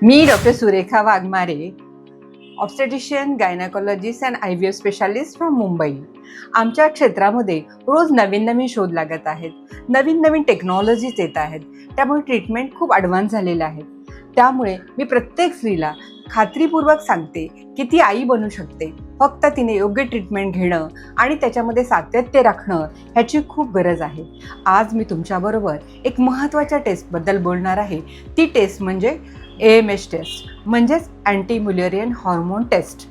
Me doctor Surekha Waghmare, obstetrician, gynaecologist and IVF specialist from Mumbai. आमच्या क्षेत्रामध्ये रोज नवीन नवीन शोध लागत आहेत, नवीन नवीन टेक्नॉलॉजीज येत आहेत. त्यामुळे ट्रीटमेंट खूप ॲडव्हान्स झालेलं आहे. त्यामुळे मी प्रत्येक स्त्रीला खात्रीपूर्वक सांगते की ती आई बनू शकते. फक्त तिने योग्य ट्रीटमेंट घेणं आणि त्याच्यामध्ये सातत्य राखणं ह्याची खूप गरज आहे. आज मी तुमच्याबरोबर एक महत्त्वाच्या टेस्टबद्दल बोलणार आहे. ती टेस्ट म्हणजे AMH टेस्ट, म्हणजेच अँटी म्युलेरियन हॉर्मोन टेस्ट.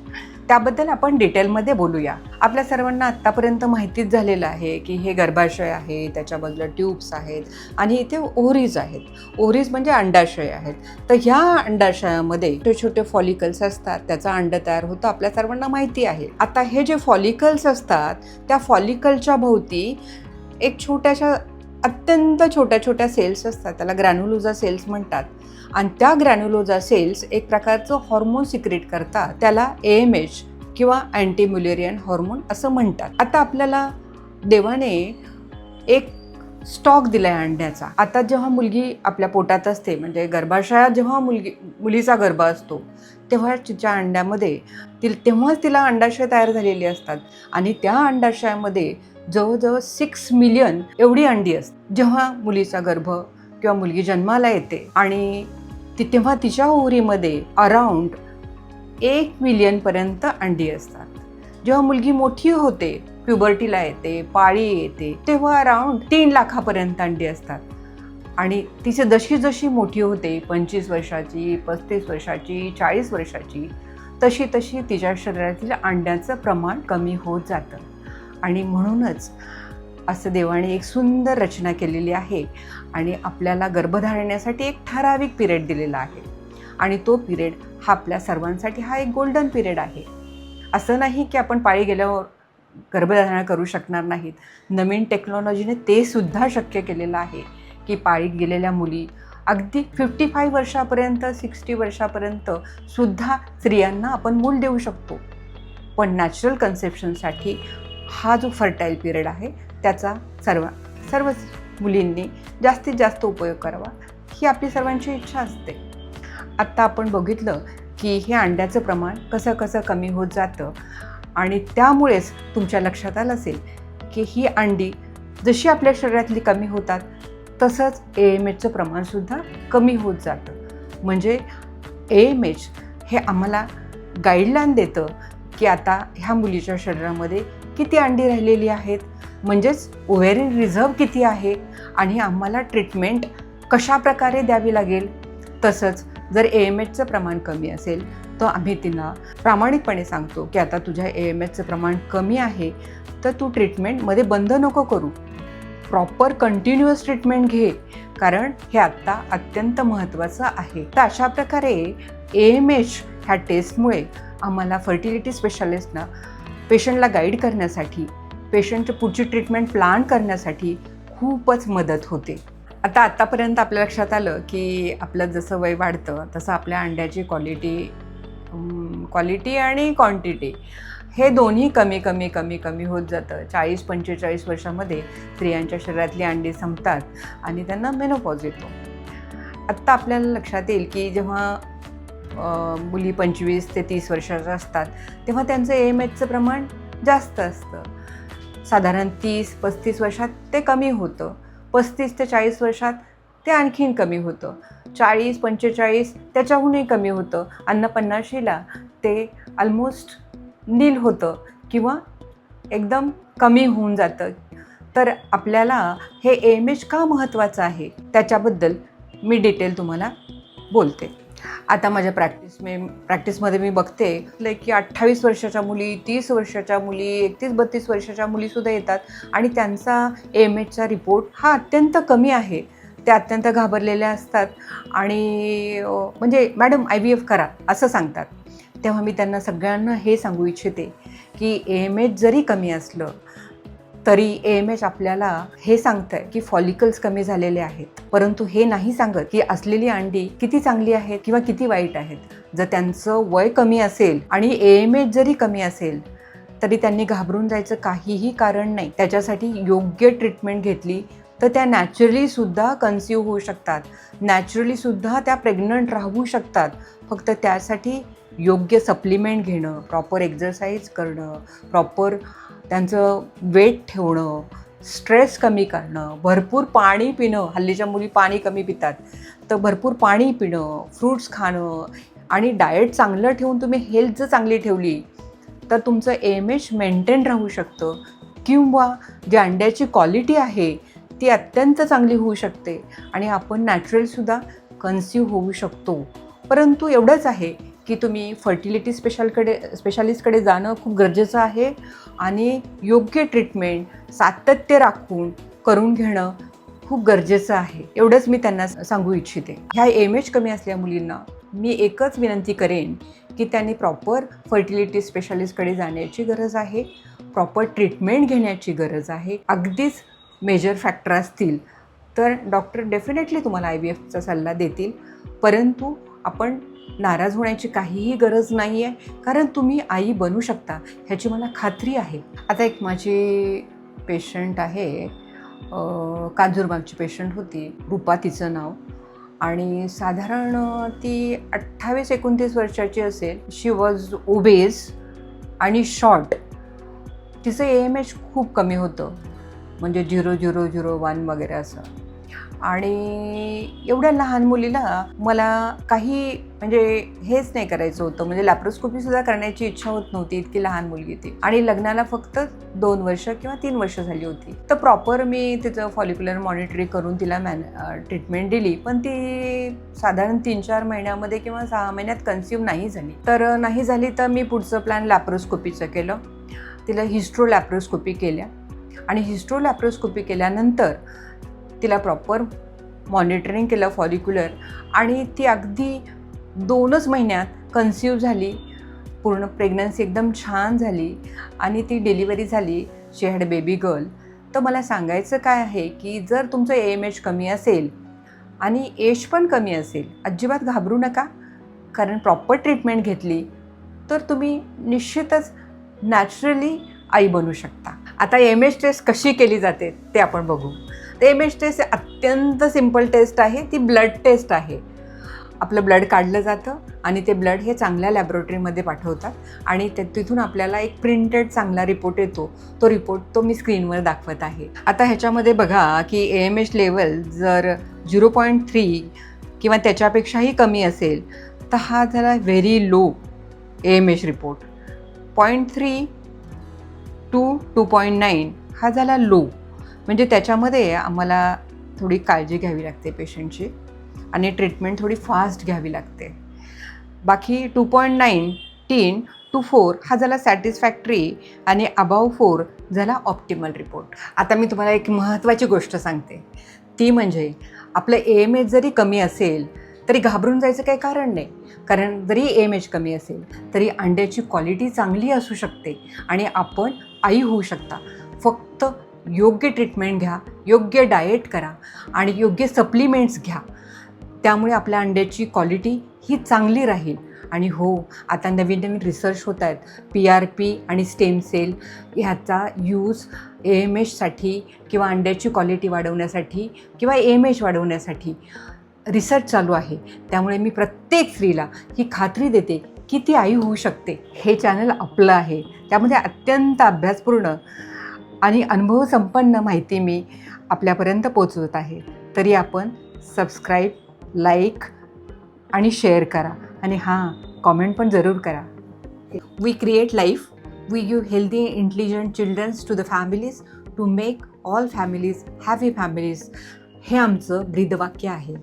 त्याबद्दल आपण डिटेलमध्ये बोलूया. आपल्या सर्वांना आत्तापर्यंत माहितीच झालेलं आहे की हे गर्भाशय आहे, त्याच्या बाजूला ट्यूब्स आहेत आणि इथे ओव्हरीज आहेत. ओव्हरीज म्हणजे अंडाशय आहेत. तर ह्या अंडाशयामध्ये छोटे छोटे फॉलिकल्स असतात, त्याचा अंड तयार होतं, आपल्या सर्वांना माहिती आहे. आता हे जे फॉलिकल्स असतात त्या फॉलिकलच्या भोवती एक अत्यंत छोट्या छोट्या सेल्स असतात, त्याला ग्रॅन्युलोजा सेल्स म्हणतात. आणि त्या ग्रॅन्युलोजा सेल्स एक प्रकारचं हॉर्मोन सिक्रेट करतात, त्याला AMH किंवा अँटी म्युलेरियन हॉर्मोन असं म्हणतात. आता आपल्याला देवाने एक स्टॉक दिला आहे अंड्याचा. आता जेव्हा मुलगी आपल्या पोटात असते, म्हणजे गर्भाशयात जेव्हा मुलीचा गर्भ असतो तेव्हा तिच्या अंड्यामध्ये तेव्हाच तिला अंडाशय तयार झालेली असतात. आणि त्या अंडाशयामध्ये जवळजवळ 6 मिलियन एवढी अंडी असतात. जेव्हा मुलीचा गर्भ किंवा मुलगी जन्माला येते आणि तेव्हा तिच्या ओव्हरीमध्ये अराउंड 1 मिलियनपर्यंत अंडी असतात. जेव्हा मुलगी मोठी होते, प्युबर्टीला येते, पाळी येते, तेव्हा अराउंड 3 लाखापर्यंत अंडी असतात. आणि तिची जशी जशी मोठी होते, 25 वर्षाची, 35 वर्षाची, 40 वर्षाची, तशी तशी तिच्या शरीरातील अंड्याचं प्रमाण कमी होत जातं. आणि म्हणूनच असं देवाने एक सुंदर रचना केलेली आहे आणि आपल्याला गर्भधारण्यासाठी एक ठराविक पिरियड दिलेला आहे. आणि तो पिरियड हा आपल्या सर्वांसाठी हा एक गोल्डन पिरियड आहे. असं नाही की आपण पाळी गेल्यावर गर्भधारणा करू शकणार नाहीत. नवीन टेक्नॉलॉजीने ते सुद्धा शक्य केलेलं आहे की पाळीत गेलेल्या मुली अगदी 55 वर्षापर्यंत 60 वर्षापर्यंत सुद्धा स्त्रियांना आपण मूल देऊ शकतो. पण नॅचरल कन्सेप्शनसाठी हा जो फर्टाईल पिरियड आहे त्याचा सर्व मुलींनी जास्तीत जास्त उपयोग करावा ही आपली सर्वांची इच्छा असते. आत्ता आपण बघितलं की हे अंड्याचं प्रमाण कसं कसं कमी होत जातं. आणि त्यामुळेच तुमच्या लक्षात आलं असेल की ही अंडी जशी आपल्या शरीरातली कमी होतात तसंच AMHचं प्रमाणसुद्धा कमी होत जातं. म्हणजे AMH हे आम्हाला गाईडलाईन देतं की आता ह्या मुलीच्या शरीरामध्ये किती अंडी राहिलेली आहेत, म्हणजेच ओव्हेरियन रिझर्व किती आहे आणि आम्हाला ट्रीटमेंट कशा प्रकारे द्यावी लागेल. तसंच जर AMHचं प्रमाण कमी असेल तर आम्ही तिला प्रामाणिकपणे सांगतो की आता तुझ्या AMHचं प्रमाण कमी आहे तर तू ट्रीटमेंटमध्ये बंद नको करू, प्रॉपर कंटिन्युअस ट्रीटमेंट घे, कारण हे आत्ता अत्यंत महत्त्वाचं आहे. तर अशा प्रकारे AMH ह्या टेस्टमुळे आम्हाला फर्टिलिटी स्पेशालिस्टना पेशंटला गाईड करण्यासाठी, पेशंटची पुढची ट्रीटमेंट प्लॅन करण्यासाठी खूपच मदत होते. आत्तापर्यंत आपल्या लक्षात आलं की आपलं जसं वय वाढतं तसं आपल्या अंड्याची क्वालिटी आणि क्वांटिटी हे दोन्ही कमी होत जातं. 40-45 वर्षामध्ये स्त्रियांच्या शरीरातली अंडी संपतात आणि त्यांना मेनोपॉज येतो. आत्ता आपल्याला लक्षात येईल की जेव्हा मुली 25 ते 30 वर्षाच्या असतात तेव्हा त्यांचं AMHचं प्रमाण जास्त असतं. साधारण 30-35 वर्षात ते कमी होतं, 35 ते 40 वर्षात ते आणखीन कमी होतं, 40-45 त्याच्याहूनही कमी होतं, आणि 50ला ते ऑलमोस्ट नील होतं किंवा एकदम कमी होऊन जातं. तर आपल्याला हे AMH का महत्त्वाचं आहे त्याच्याबद्दल मी डिटेल तुम्हाला बोलते. आता माझ्या प्रॅक्टिसमध्ये मी बघते की 28 वर्षाच्या मुली, 30 वर्षाच्या मुली, 31-32 वर्षाच्या मुलीसुद्धा येतात आणि त्यांचा AMHचा रिपोर्ट हा अत्यंत कमी आहे. त्या अत्यंत घाबरलेल्या असतात आणि म्हणजे मॅडम IVF करा असं सांगतात. तेव्हा मी त्यांना सगळ्यांना हे सांगू इच्छिते की AMH जरी कमी असलं तरी AMH आपल्याला हे सांगतं की फॉलिकल्स कमी झालेले आहेत, परंतु हे नाही सांगत की असलेली अंडी किती चांगली आहेत किंवा किती वाईट आहेत. जर त्यांचं वय कमी असेल आणि AMH जरी कमी असेल तरी त्यांनी घाबरून जायचं काहीही कारण नाही. त्याच्यासाठी योग्य ट्रीटमेंट घेतली तर त्या नॅचरलीसुद्धा कन्सिव्ह होऊ शकतात, नॅचरलीसुद्धा त्या प्रेग्नंट राहू शकतात. फक्त त्यासाठी योग्य सप्लिमेंट घेणं, प्रॉपर एक्झरसाईज करणं, प्रॉपर त्यांचं वेट ठेवणं, स्ट्रेस कमी करणं, भरपूर पाणी पिणं. हल्लीच्या मुली पाणी कमी पितात, तर भरपूर पाणी पिणं, फ्रूट्स खाणं आणि डाएट चांगलं ठेवून तुम्ही हेल्थ जर चांगली ठेवली तर तुमचं AMH मेंटेन राहू शकतं किंवा जी अंड्याची क्वालिटी आहे ती अत्यंत चांगली होऊ शकते आणि आपण नॅचरलसुद्धा कन्सिव्ह होऊ शकतो. परंतु एवढंच आहे की तुम्ही फर्टिलिटी स्पेशालिस्टकडे जाणं खूप गरजेचं आहे आणि योग्य ट्रीटमेंट सातत्य राखून करून घेणं खूप गरजेचं आहे. एवढंच मी त्यांना सांगू इच्छिते. ह्या AMH कमी असलेल्या मुलींना मी एकच विनंती करेन की त्यांनी प्रॉपर फर्टिलिटी स्पेशालिस्टकडे जाण्याची गरज आहे, प्रॉपर ट्रीटमेंट घेण्याची गरज आहे. अगदीच मेजर फॅक्टर असतील तर डॉक्टर डेफिनेटली तुम्हाला IVFचा सल्ला देतील, परंतु आपण नाराज होण्याची काहीही गरज नाही आहे, कारण तुम्ही आई बनू शकता ह्याची मला खात्री आहे. आता एक माझी पेशंट आहे, कांजूरबागची पेशंट होती, रूपा तिचं नाव, आणि साधारण ती 28-29 वर्षाची असेल. शी वॉज ओबेस आणि शॉर्ट. तिचं AMH खूप कमी होतं, म्हणजे 0.001 वगैरे असं. आणि एवढ्या लहान मुलीला मला काही म्हणजे हेच नाही करायचं होतं, म्हणजे लॅप्रोस्कोपीसुद्धा करण्याची इच्छा होत नव्हती, इतकी लहान मुलगी ती. आणि लग्नाला फक्त 2 वर्ष किंवा 3 वर्ष झाली होती. तर प्रॉपर मी तिचं फॉलिक्युलर मॉनिटरिंग करून तिला ट्रीटमेंट दिली, पण ती साधारण 3-4 महिन्यामध्ये किंवा 6 महिन्यात कन्सिव्ह नाही झाली. तर नाही झाली तर मी पुढचं प्लॅन लॅप्रोस्कोपीचं केलं. तिला हिस्ट्रो लॅप्रोस्कोपी केल्या आणि हिस्ट्रो लॅप्रोस्कोपी केल्यानंतर तिला प्रॉपर मॉनिटरिंग केलं फॉलिक्युलर, आणि ती अगदी 2च महिन्यात कन्सिव्ह झाली. पूर्ण प्रेग्नन्सी एकदम छान झाली आणि ती डिलिव्हरी झाली. शी हॅड बेबी गर्ल. तर मला सांगायचं काय आहे की जर तुमचं AMH कमी असेल आणि एज पण कमी असेल, अजिबात घाबरू नका, कारण प्रॉपर ट्रीटमेंट घेतली तर तुम्ही निश्चितच नॅचरली आई बनू शकता. आता AMH टेस्ट कशी केली जाते ते आपण बघू. तर AMH टेस्ट अत्यंत सिम्पल टेस्ट आहे. ती ब्लड टेस्ट आहे. आपलं ब्लड काढलं जातं आणि ते ब्लड हे चांगल्या लॅबोरेटरीमध्ये पाठवतात आणि तिथून आपल्याला एक प्रिंटेड चांगला रिपोर्ट येतो. तो रिपोर्ट मी स्क्रीनवर दाखवत आहे. आता ह्याच्यामध्ये बघा की AMH लेवल जर 0.3 किंवा त्याच्यापेक्षाही कमी असेल तर हा झाला very low AMH report. 0.3 to 2.9 हा झाला लो. म्हणजे त्याच्यामध्ये आम्हाला थोडी काळजी घ्यावी लागते पेशंटची आणि ट्रीटमेंट थोडी फास्ट घ्यावी लागते. बाकी 2.9 3 to 4 हा झाला सॅटिस्फॅक्टरी आणि अबाव 4 झाला ऑप्टिमल रिपोर्ट. आता मी तुम्हाला एक महत्त्वाची गोष्ट सांगते, ती म्हणजे आपलं AMH जरी कमी असेल तरी घाबरून जायचं काही कारण नाही, कारण जरी AMH कमी असेल तरी अंड्याची क्वालिटी चांगली असू शकते आणि आपण आई होऊ शकता. फक्त योग्य ट्रीटमेंट घ्या, योग्य डाएट करा आणि योग्य सप्लिमेंट्स घ्या, त्यामुळे आपल्या अंड्याची क्वालिटी ही चांगली राहील. आणि हो, आता नवीन नवीन रिसर्च होत आहेत. PRP आणि स्टेम सेल ह्याचा यूज AMHसाठी किंवा अंड्याची क्वालिटी वाढवण्यासाठी किंवा AMH वाढवण्यासाठी रिसर्च चालू आहे. त्यामुळे मी प्रत्येक स्त्रीला ही खात्री देते की ती आई होऊ शकते. हे चॅनल आपलं आहे, त्यामध्ये अत्यंत अभ्यासपूर्ण आणि अनुभवसंपन्न माहिती मी आपल्यापर्यंत पोचवत आहे. तरी आपण सबस्क्राईब, लाईक आणि शेअर करा आणि हां, कॉमेंट पण जरूर करा. We create life, we give healthy intelligent childrens to the families to make all families happy families. हे आमचं ब्रीदवाक्य आहे.